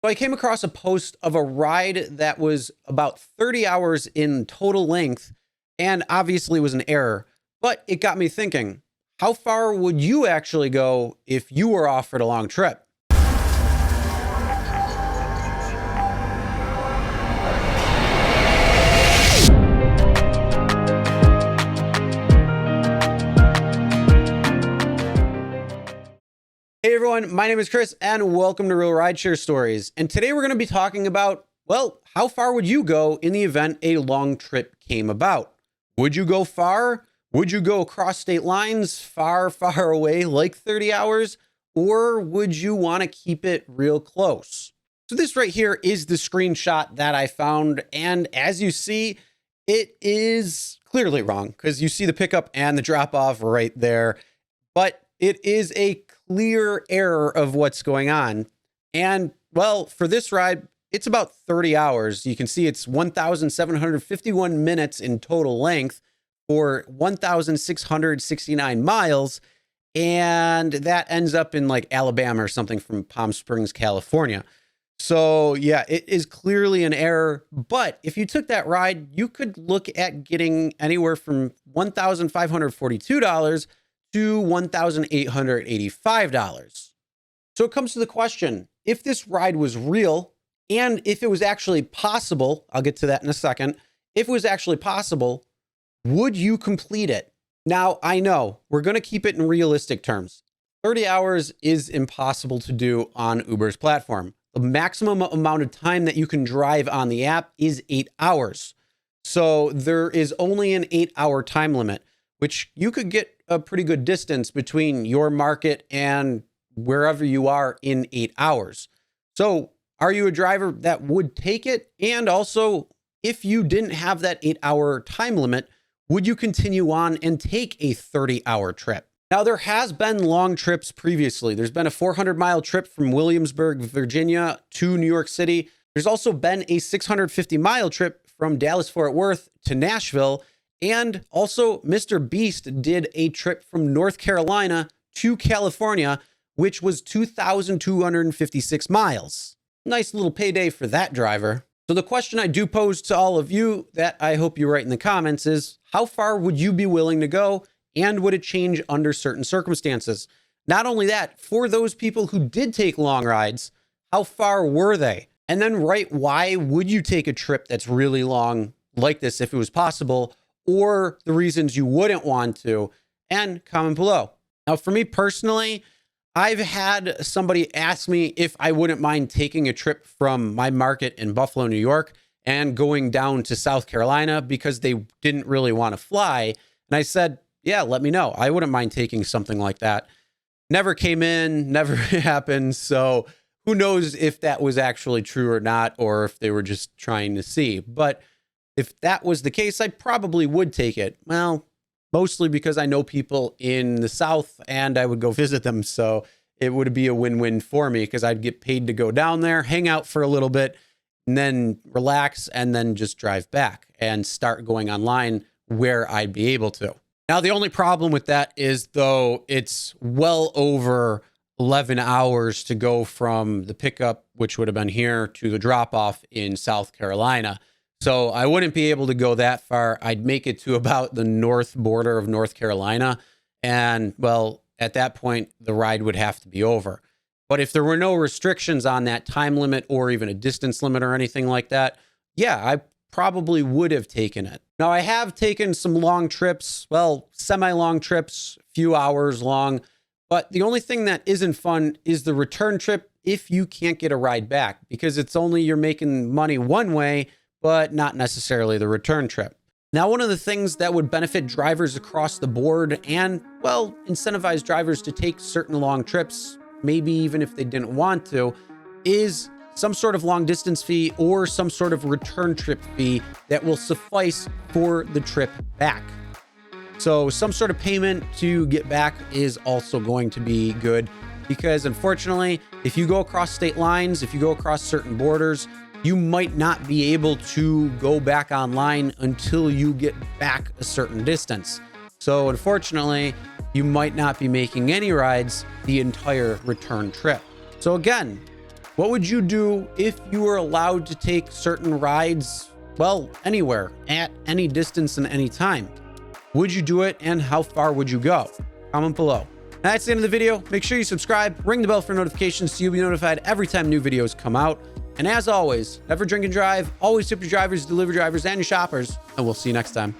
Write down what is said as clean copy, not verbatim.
So I came across a post of a ride that was about 30 hours in total length, and obviously was an error, but it got me thinking, how far would you actually go if you were offered a long trip? Hey everyone, my name is Chris and welcome to Real Rideshare Stories. And today we're going to be talking about, well, how far would you go in the event a long trip came about? Would you go far? Would you go across state lines far, far away, like 30 hours? Or would you want to keep it real close? So this right here is the screenshot that I found. And as you see, it is clearly wrong because you see the pickup and the drop off right there. But it is a clear error of what's going on. And well, for this ride, it's about 30 hours. You can see it's 1,751 minutes in total length for 1,669 miles. And that ends up in like Alabama or something from Palm Springs, California. So yeah, it is clearly an error. But if you took that ride, you could look at getting anywhere from $1,542 to $1,885. So it comes to the question, if this ride was real and if it was actually possible, I'll get to that in a second. If it was actually possible, would you complete it? Now, I know we're going to keep it in realistic terms. 30 hours is impossible to do on Uber's platform. The maximum amount of time that you can drive on the app is 8 hours. So there is only an 8-hour time limit, which you could get a pretty good distance between your market and wherever you are in 8 hours. So are you a driver that would take it? And also, if you didn't have that 8-hour time limit, would you continue on and take a 30-hour trip? Now, there has been long trips previously. There's been a 400-mile trip from Williamsburg, Virginia to New York City. There's also been a 650-mile trip from Dallas-Fort Worth to Nashville. And also, Mr. Beast did a trip from North Carolina to California, which was 2,256 miles. Nice little payday for that driver. So the question I do pose to all of you that I hope you write in the comments is, how far would you be willing to go? And would it change under certain circumstances? Not only that, for those people who did take long rides, how far were they? And then write why would you take a trip that's really long like this if it was possible, or the reasons you wouldn't want to, and comment below. Now, for me personally, I've had somebody ask me if I wouldn't mind taking a trip from my market in Buffalo, New York, and going down to South Carolina because they didn't really want to fly. And I said, yeah, let me know. I wouldn't mind taking something like that. Never came in, never happened. So who knows if that was actually true or not, or if they were just trying to see. But if that was the case, I probably would take it. Well, mostly because I know people in the South and I would go visit them. So it would be a win-win for me because I'd get paid to go down there, hang out for a little bit, and then relax, and then just drive back and start going online where I'd be able to. Now, the only problem with that is, though, it's well over 11 hours to go from the pickup, which would have been here, to the drop-off in South Carolina. So I wouldn't be able to go that far. I'd make it to about the north border of North Carolina. And well, at that point, the ride would have to be over. But if there were no restrictions on that time limit or even a distance limit or anything like that, yeah, I probably would have taken it. Now, I have taken some long trips, well, semi-long trips, few hours long. But the only thing that isn't fun is the return trip if you can't get a ride back, because it's only you're making money one way, but not necessarily the return trip. Now, one of the things that would benefit drivers across the board and, well, incentivize drivers to take certain long trips, maybe even if they didn't want to, is some sort of long distance fee or some sort of return trip fee that will suffice for the trip back. So some sort of payment to get back is also going to be good because, unfortunately, if you go across state lines, if you go across certain borders, you might not be able to go back online until you get back a certain distance. So unfortunately, you might not be making any rides the entire return trip. So again, What would you do if you were allowed to take certain rides, well, anywhere, at any distance and any time? Would you do it, and how far would you go? Comment below. That's the end of the video. Make sure you subscribe, ring the bell for notifications so you'll be notified every time new videos come out. And as always, never drink and drive, always tip your drivers, delivery drivers, and your shoppers, and we'll see you next time.